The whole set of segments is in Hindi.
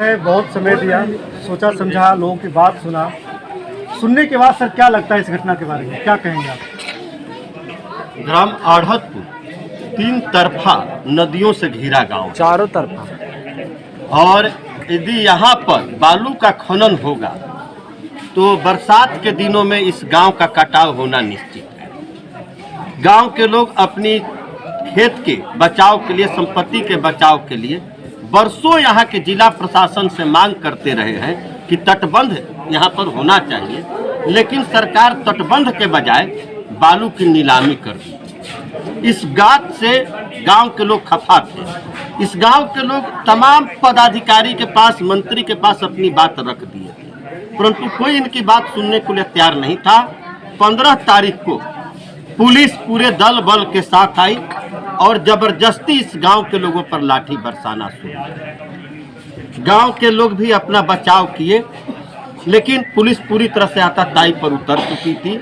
बहुत समय दिया, सोचा समझा, लोगों की बात सुना। सुनने के बाद सर क्या लगता है इस घटना के बारे में, क्या कहेंगे आप? ग्राम आढ़तपुर 3 तरफा नदियों से घिरा गांव, चारों तरफा, और यदि यहाँ पर बालू का खनन होगा तो बरसात के दिनों में इस गांव का कटाव होना निश्चित है। गांव के लोग अपनी खेत के बचाव के लिए, संपत्ति के बचाव के लिए वर्षों यहाँ के जिला प्रशासन से मांग करते रहे हैं कि तटबंध यहाँ पर होना चाहिए, लेकिन सरकार तटबंध के बजाय बालू की नीलामी कर दी। इस बात से गांव के लोग खफा थे। इस गांव के लोग तमाम पदाधिकारी के पास, मंत्री के पास अपनी बात रख दिए थे, परंतु कोई इनकी बात सुनने को लिए तैयार नहीं था। 15 तारीख को पुलिस पूरे दल बल के साथ आई और जबरदस्ती इस गांव के लोगों पर लाठी बरसाना शुरू। गांव के लोग भी अपना बचाव किए, लेकिन पुलिस पूरी तरह से आताताई पर उतर चुकी थी।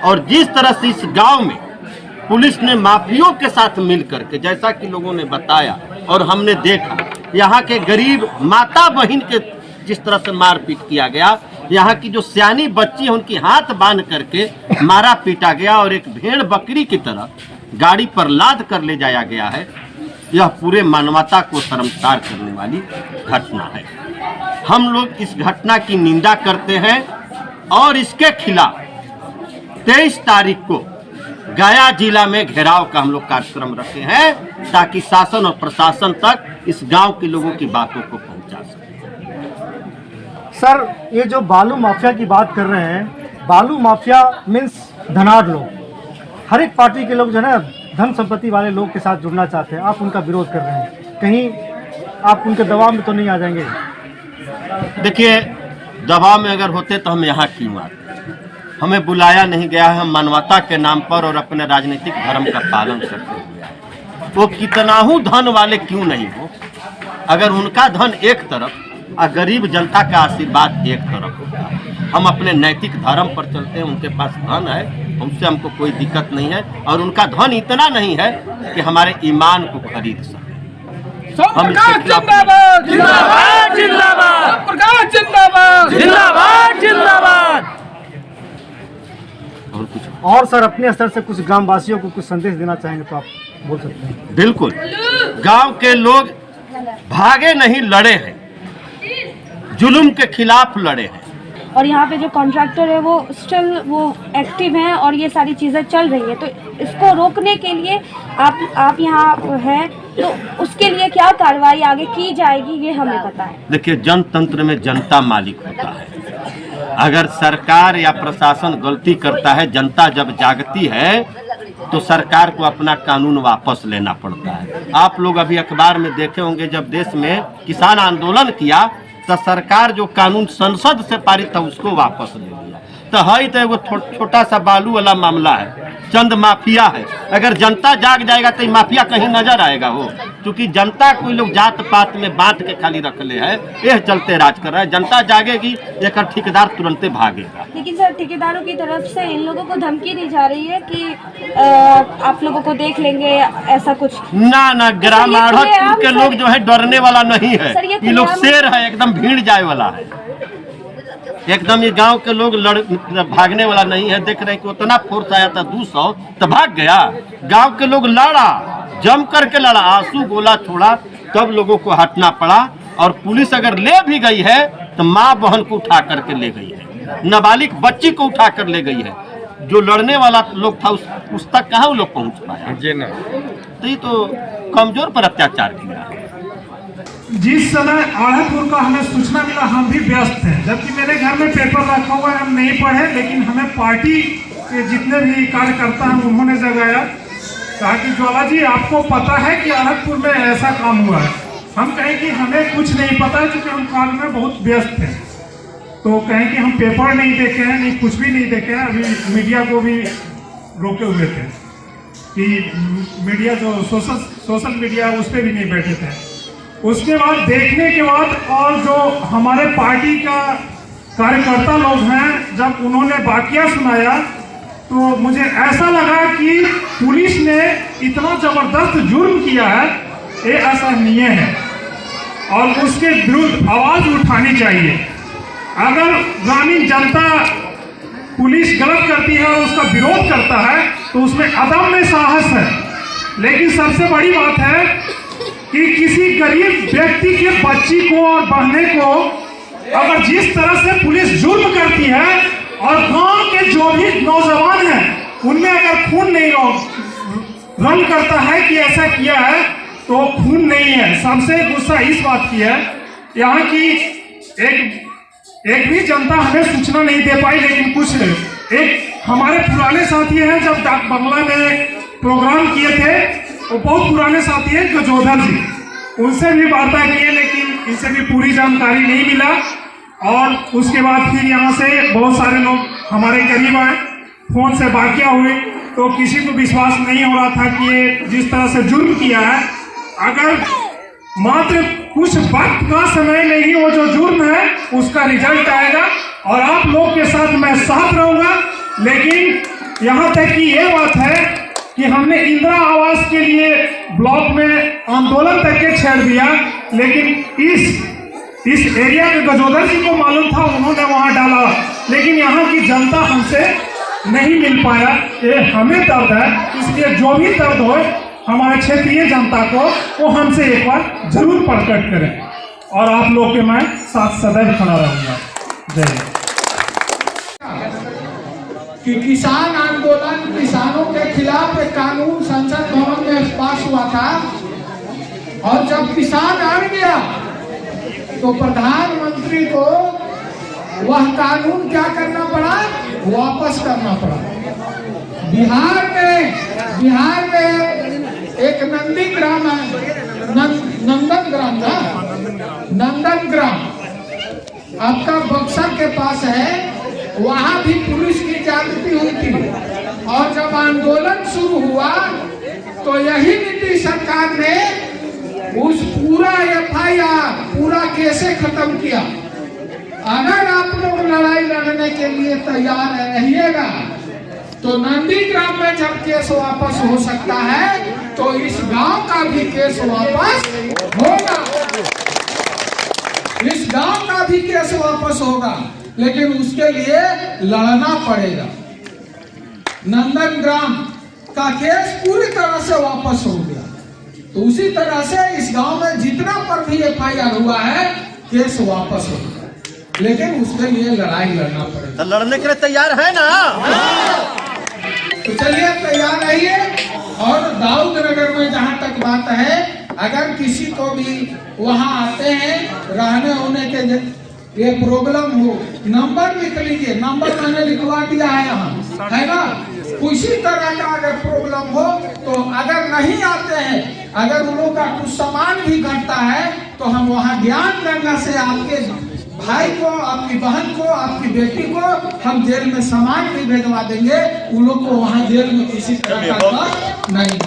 और जिस तरह से इस गांव में पुलिस ने माफियों के साथ मिलकर के, जैसा कि लोगों ने बताया और हमने देखा, यहाँ के गरीब माता बहन के जिस तरह से मारपीट किया गया, यहाँ की जो सियानी बच्ची है उनकी हाथ बांध करके मारा पीटा गया और एक भेड़ बकरी की तरह गाड़ी पर लाद कर ले जाया गया है। यह पूरे मानवता को शर्मसार करने वाली घटना है। हम लोग इस घटना की निंदा करते हैं और इसके खिलाफ 23 तारीख को गया जिला में घेराव का हम लोग कार्यक्रम रखे हैं, ताकि शासन और प्रशासन तक इस गांव के लोगों की बातों को पहुंचा सके। सर, ये जो बालू माफिया की बात कर रहे हैं, बालू माफिया मीन्स धनाढ़ लोग, हर एक पार्टी के लोग जो है ना धन संपत्ति वाले लोग के साथ जुड़ना चाहते हैं। आप उनका विरोध कर रहे हैं, कहीं आप उनके दबाव में तो नहीं आ जाएंगे? देखिए, दबाव में अगर होते तो हम यहाँ क्यों आते? हमें बुलाया नहीं गया है। हम मानवता के नाम पर और अपने राजनीतिक धर्म का पालन करते हुए आए। वो कितना ही धन वाले क्यों नहीं हो, अगर उनका धन एक तरफ और गरीब जनता का आशीर्वाद एक तरफ होता है। हम अपने नैतिक धर्म पर चलते हैं। उनके पास धन है, हमसे हमको कोई दिक्कत नहीं है, और उनका धन इतना नहीं है कि हमारे ईमान को खरीद सके। हम जिंदाबाद जिंदाबाद जिंदाबाद, प्रकाश जिंदाबाद जिंदाबाद जिंदाबाद। और सर, अपने स्तर से कुछ ग्रामवासियों को कुछ संदेश देना चाहेंगे तो आप बोल सकते हैं। बिल्कुल, गांव के लोग भागे नहीं, लड़े हैं, जुल्म के खिलाफ लड़े हैं। और यहाँ पे जो कॉन्ट्रैक्टर है वो स्टिल वो एक्टिव हैं और ये सारी चीज़ें चल रही है, तो इसको रोकने के लिए आप यहाँ हैं, तो उसके लिए क्या कार्रवाई आगे की जाएगी ये हमें पता है। देखिए, जनतंत्र में जनता मालिक होता है। अगर सरकार या प्रशासन गलती करता है, जनता जब जागती है तो सरकार को अपना कानून वापस लेना पड़ता है। आप लोग अभी अखबार में देखे होंगे, जब देश में किसान आंदोलन किया तो सरकार जो कानून संसद से पारित था उसको वापस ले लिया। तो है तो वो छोटा सा बालू वाला मामला है, चंद माफिया है। अगर जनता जाग जाएगा तो माफिया कहीं नजर आएगा हो, क्योंकि जनता कोई लोग जात पात में बांट के खाली रख ले है, यह चलते राज कर रहा है। जनता जागेगी, एक ठेकेदार तुरंते भागेगा। लेकिन सर, ठेकेदारों की तरफ से इन लोगों को धमकी दी जा रही है कि आप लोगों को देख लेंगे, ऐसा कुछ ना। ग्राम आढ़तपुर के लोग जो है डरने वाला नहीं है, ये लोग शेर है, एकदम भीड़ जाए वाला है। एकदम ये गांव के लोग भागने वाला नहीं है। देख रहे हैं कि उतना फोर्स आया था 200 तो भाग गया। गांव के लोग लड़ा, जम करके लड़ा, आंसू गोला छोड़ा, तब लोगों को हटना पड़ा। और पुलिस अगर ले भी गई है तो माँ बहन को उठा करके ले गई है, नाबालिग बच्ची को उठा कर ले गई है। जो लड़ने वाला लोग था उस तक कहाँ वो लोग पहुँच पाया? तो ये तो कमजोर पर अत्याचार किया है। जिस समय आढ़तपुर का हमें सूचना मिला, हम भी व्यस्त थे, जबकि मेरे घर में पेपर रखा हुआ है, हम नहीं पढ़े, लेकिन हमें पार्टी के जितने भी कार्यकर्ता हैं उन्होंने जगाया, कहा कि ज्वाला जी आपको पता है कि आढ़तपुर में ऐसा काम हुआ है। हम कहें कि हमें कुछ नहीं पता है, क्योंकि हम काम में बहुत व्यस्त थे। तो कहें कि हम पेपर नहीं देखे हैं, नहीं कुछ भी नहीं देखे हैं। अभी मीडिया को भी रोके हुए थे कि मीडिया जो सोशल मीडिया उस पर भी नहीं बैठे थे। उसके बाद देखने के बाद, और जो हमारे पार्टी का कार्यकर्ता लोग हैं, जब उन्होंने वाकया सुनाया तो मुझे ऐसा लगा कि पुलिस ने इतना जबरदस्त जुर्म किया है, ये असहनीय है। और उसके विरुद्ध आवाज उठानी चाहिए। अगर ग्रामीण जनता पुलिस गलत करती है और उसका विरोध करता है तो उसमें अदम्य साहस है। लेकिन सबसे बड़ी बात है कि किसी गरीब व्यक्ति के बच्ची को और बहने को अगर जिस तरह से पुलिस जुर्म करती है और गांव के जो भी नौजवान हैं उनमें अगर खून नहीं रन करता है कि ऐसा किया है तो खून नहीं है। सबसे गुस्सा इस बात की है, यहाँ की एक भी जनता हमें सूचना नहीं दे पाई। लेकिन कुछ एक हमारे पुराने साथी हैं, जब डाक बंगला में प्रोग्राम किए थे, वो बहुत पुराने साथी हैं गजोधर जी, उनसे भी वार्ता किए लेकिन इनसे भी पूरी जानकारी नहीं मिला। और उसके बाद फिर यहाँ से बहुत सारे लोग हमारे करीब आए, फोन से बाकिया हुई, तो किसी को विश्वास नहीं हो रहा था कि ये जिस तरह से जुर्म किया है, अगर मात्र कुछ वक्त का समय में ही वो जो जुर्म है उसका रिजल्ट आएगा और आप लोग के साथ मैं साथ रहूंगा। लेकिन यहाँ तक कि ये बात है कि हमने इंदिरा आवास के लिए ब्लॉक में आंदोलन तक के छेड़ दिया, लेकिन इस एरिया के गजोदर जी को मालूम था, उन्होंने वहां डाला, लेकिन यहाँ की जनता हमसे नहीं मिल पाया। ये हमें दर्द है, इसलिए जो भी दर्द हो हमारे क्षेत्रीय जनता को वो हमसे एक बार जरूर प्रकट करें और आप लोग के मैं साथ सदैव खड़ा रहूंगा। जय हिंद। कि किसान आंदोलन, किसानों के खिलाफ एक कानून संसद भवन में पास हुआ था और जब किसान आ गया तो प्रधानमंत्री को वह कानून क्या करना पड़ा, वापस करना पड़ा। बिहार में एक नंदीग्राम है, नंदनग्राम आपका बक्सर के पास है, वहां भी पुलिस की जागृति हुई थी। और जब आंदोलन शुरू हुआ तो यही नीतीश सरकार ने उस पूरा FIR पूरा केसे खत्म किया। अगर आप लोग लड़ाई लड़ने के लिए तैयार रहिएगा तो नंदीग्राम में जब केस वापस हो सकता है तो इस गांव का भी केस वापस होगा, इस गांव का भी केस वापस होगा, लेकिन उसके लिए लड़ना पड़ेगा। नंदनग्राम का केस पूरी तरह से वापस हो गया, तो उसी तरह से इस गांव में जितना पर भी FIR हुआ है केस वापस होगा, लेकिन उसके लिए लड़ाई लड़ना पड़ेगा। तो लड़ने के लिए तैयार है ना? तो चलिए तैयार रहिए। और दाऊद नगर में जहाँ तक बात है, अगर किसी को भी वहाँ आते हैं रहने होने के ये प्रॉब्लम हो, नंबर लिख लीजिए, नंबर मैंने लिखवा दिया है यहाँ, है ना। किसी तरह का अगर प्रॉब्लम हो तो अगर नहीं आते हैं, अगर उन लोगों का कुछ सामान भी घटता है तो हम वहाँ ज्ञान गंगा से आपके भाई को, आपकी बहन को, आपकी बेटी को हम जेल में सामान भी भेजवा देंगे। उन लोग को वहाँ जेल में किसी तरह का नहीं।